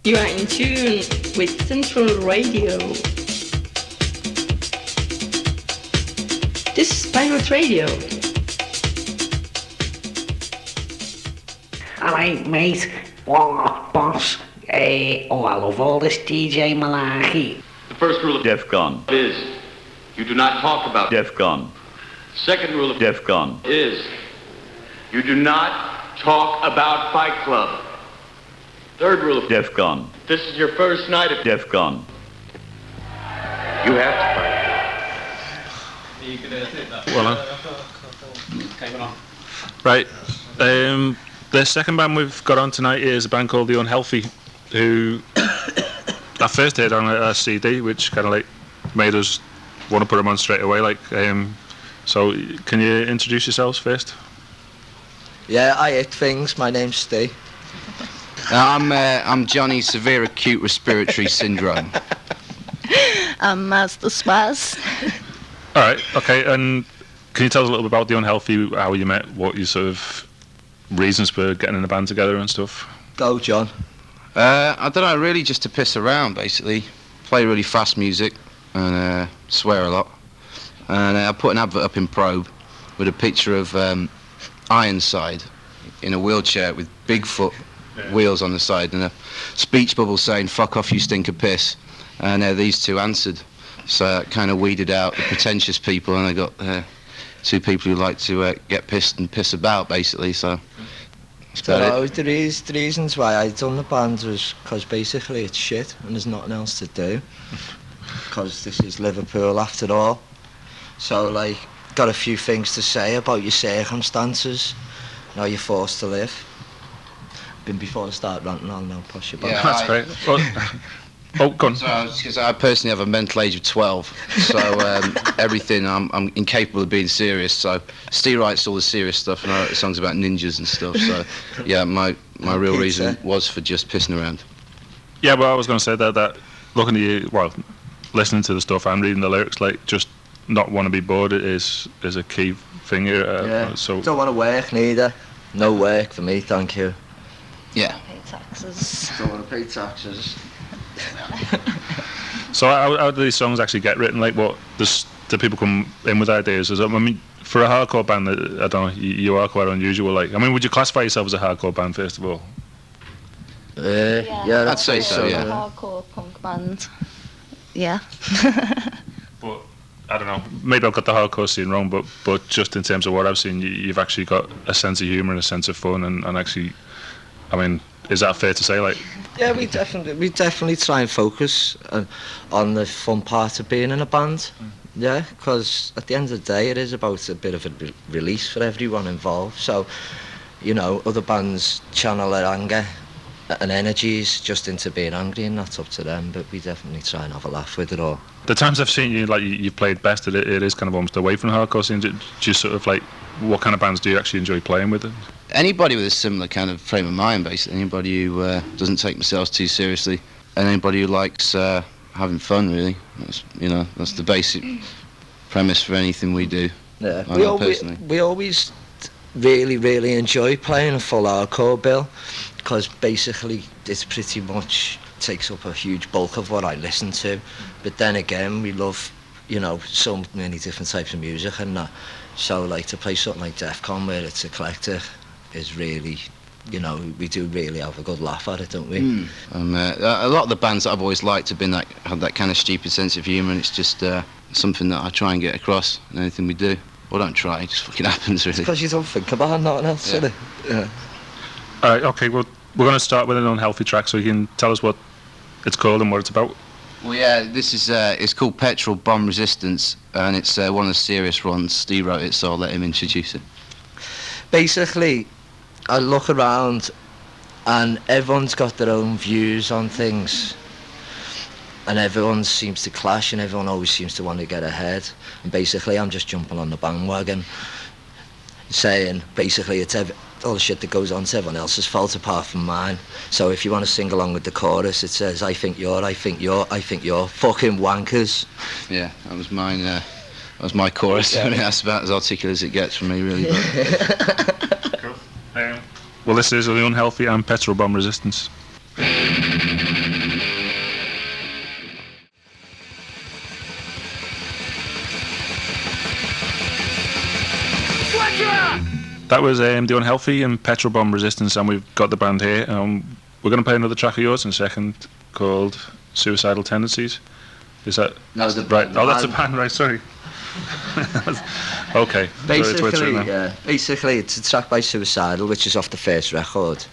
You are in tune with Central Radio. This is Pirate Radio. Alright, mate. Oh, boss. I love all this DJ malarkey. The first rule of DEFCON is you do not talk about DEFCON. Second rule of DEFCON is you do not talk about Fight Club. Third rule of DEFCON. This is your first night of DEFCON. You have to fight. Right. The second band we've got on tonight is a band called The Unhealthy, who I first heard on a CD, which kind of like made us want to put them on straight away. So can you introduce yourselves first? Yeah, I hate things. My name's Steve. I'm Johnny, severe acute respiratory syndrome. I'm Master Spaz. All right, okay, and can you tell us a little bit about The Unhealthy, how you met, what your sort of reasons for getting in a band together and stuff? Go, John. I don't know, really just to piss around, basically. Play really fast music and swear a lot. And I put an advert up in Probe with a picture of Ironside in a wheelchair with Bigfoot wheels on the side and a speech bubble saying, "Fuck off, you stink of piss." And these two answered. So I kind of weeded out the pretentious people, and I got two people who like to get pissed and piss about, basically. So that's about it. The reasons why I done the band was because basically it's shit and there's nothing else to do. Because this is Liverpool after all. So, like, got a few things to say about your circumstances. Now you're forced to live. Before I start ranting, I'll now push you back. Yeah, That's great. Oh, go on. Because I personally have a mental age of 12, so everything, I'm incapable of being serious. So Steve writes all the serious stuff, and I write songs about ninjas and stuff. So yeah, my real reason was for just pissing around. Yeah, well, I was going to say that looking at you, well, listening to the stuff and reading the lyrics, like, just not want to be bored is a key thing here. Yeah. So Don't want to work neither. No work for me, thank you. Yeah. Pay taxes. Don't want to pay taxes. So how do these songs actually get written? Like, do people come in with ideas? I mean, for a hardcore band, I don't know, you are quite unusual. Like, I mean, would you classify yourself as a hardcore band first of all? Yeah, I'd say so, yeah. Hardcore punk band. Yeah. But I don't know. Maybe I've got the hardcore scene wrong, but just in terms of what I've seen, you've actually got a sense of humour and a sense of fun, and actually, I mean, is that fair to say? Like, yeah, we definitely try and focus on the fun part of being in a band. Yeah, because at the end of the day, it is about a bit of a release for everyone involved. So, you know, other bands channel their anger and energies just into being angry, and that's up to them. But we definitely try and have a laugh with it all. the times I've seen you, like you played best, it is kind of almost away from the hardcore scene. Do you sort of like, what kind of bands do you actually enjoy playing with? Anybody with a similar kind of frame of mind, basically. Anybody who doesn't take themselves too seriously, and anybody who likes having fun, really. That's the basic premise for anything we do. Yeah, we always really enjoy playing a full hardcore bill, because basically it's pretty much takes up a huge bulk of what I listen to. But then again, we love, so many different types of music and that. So like to play something like DEFCON where it's eclectic is really, we do really have a good laugh at it, don't we? A lot of the bands that I've always liked have had that kind of stupid sense of humour, and it's just something that I try and get across in anything we do. Well, don't try, it just fucking happens, really. Because you don't think about nothing else, yeah. Yeah. All right, okay, well, we're going to start with an unhealthy track, so you can tell us what it's called and what it's about. Well, yeah, this is it's called Petrol Bomb Resistance, and it's one of the serious ones. Steve wrote it, so I'll let him introduce it. Basically, I look around and everyone's got their own views on things, and everyone seems to clash, and everyone always seems to want to get ahead. And basically, I'm just jumping on the bandwagon, saying basically it's all the shit that goes on to everyone else's fault apart from mine. So if you want to sing along with the chorus, it says, I think you're fucking wankers. Yeah, that was mine. That was my chorus. Yeah. That's about as articulate as it gets from me, really. Cool. Well, this is The Unhealthy and Petrol Bomb Resistance. That was The Unhealthy and Petrol Bomb Resistance, and we've got the band here. We're going to play another track of yours in a second called Suicidal Tendencies. Is that No, the right? the Oh, that's a band. band, right? Sorry. Okay. Sorry to interrupt now. Basically, it's a track by Suicidal, which is off the first record.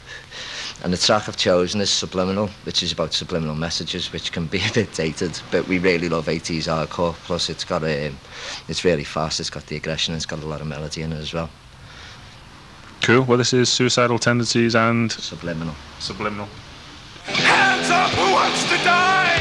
And the track I've chosen is Subliminal, which is about subliminal messages, which can be a bit dated, but we really love 80s hardcore. Plus, it's got it's really fast, it's got the aggression, it's got a lot of melody in it as well. Cool. Well, this is Suicidal Tendencies and Subliminal. Subliminal. Hands up, who wants to die?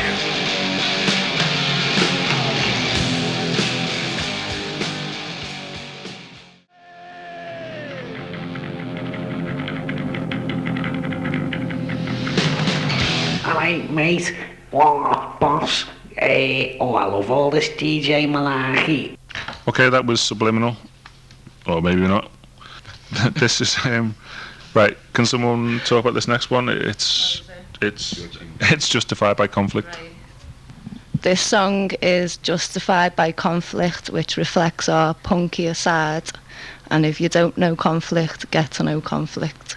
Alright, mate. Oh, boss. I love all this DJ malarkey. Okay, that was Subliminal, or maybe not. This is right. Can someone talk about this next one? It's Justified by Conflict. This song is Justified by Conflict, which reflects our punkier side. And if you don't know Conflict, get to know Conflict.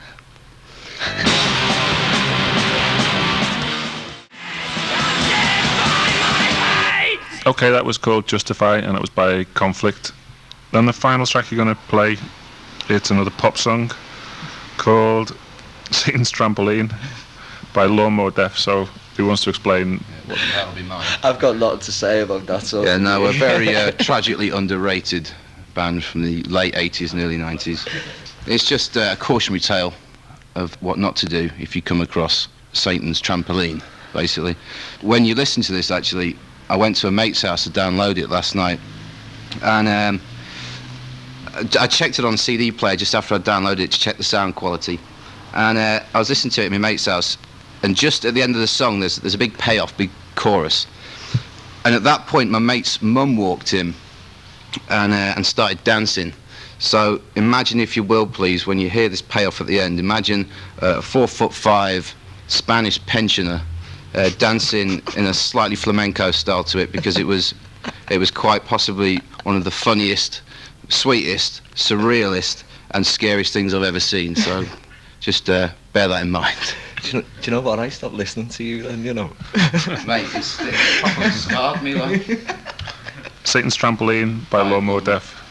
Okay, that was called Justify, and it was by Conflict. Then the final track you're going to play, it's another pop song called Satan's Trampoline by Lawnmower Deaf. So who wants to explain? That'll be mine. I've got a lot to say about that song. Yeah, no, we're very tragically underrated band from the late 80s and early 90s. It's just a cautionary tale of what not to do if you come across Satan's Trampoline, basically. When you listen to this, actually, I went to a mate's house to download it last night, and I checked it on CD player just after I downloaded it to check the sound quality, and I was listening to it at my mate's house, and just at the end of the song there's a big payoff, big chorus, and at that point my mate's mum walked in and started dancing. So imagine, if you will please, when you hear this payoff at the end, imagine a 4'5" Spanish pensioner dancing in a slightly flamenco style to it, because it was quite possibly one of the funniest, sweetest, surrealist and scariest things I've ever seen. So just bear that in mind. Do you know what? I stopped listening to you then, you know. Mate, it's properly scarred me, like. Satan's Trampoline by Lawnmower Deaf.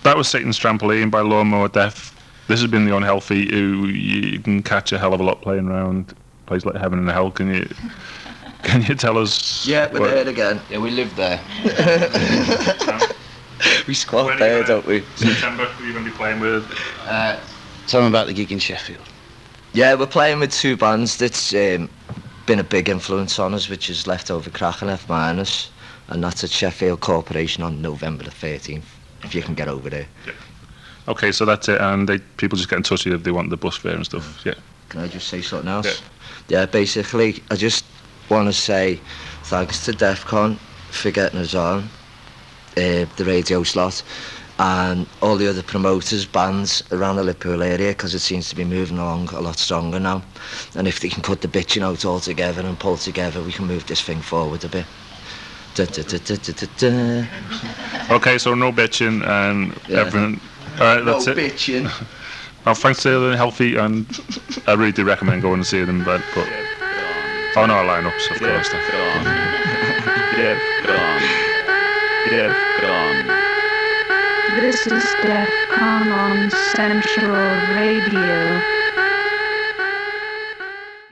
That was Satan's Trampoline by Lawnmower Deaf. This has been The Unhealthy, who you can catch a hell of a lot playing around places like Heaven and Hell. Can you tell us? Yeah, we're there again. Yeah, we live there. We squat there, don't we? September, who are you going to be playing with? Tell them about the gig in Sheffield. Yeah, we're playing with two bands that's been a big influence on us, which is Leftover Crack and F Minus, and that's at Sheffield Corporation on November the 13th, if you can get over there. Yeah. Okay, so that's it, and people just get in touch with you if they want the bus fare and stuff. Yeah. Can I just say something else? Yeah, basically, I just want to say thanks to DEFCON for getting us on the radio slot, and all the other promoters, bands around the Liverpool area, because it seems to be moving along a lot stronger now. And if they can cut the bitching out all together and pull together, we can move this thing forward a bit. Okay, so no bitching and everything. All right, that's no it. bitching. Well, thanks to The Healthy, and I really do recommend going and see them. But oh no, lineups, of course. This is DEFCON on Central Radio.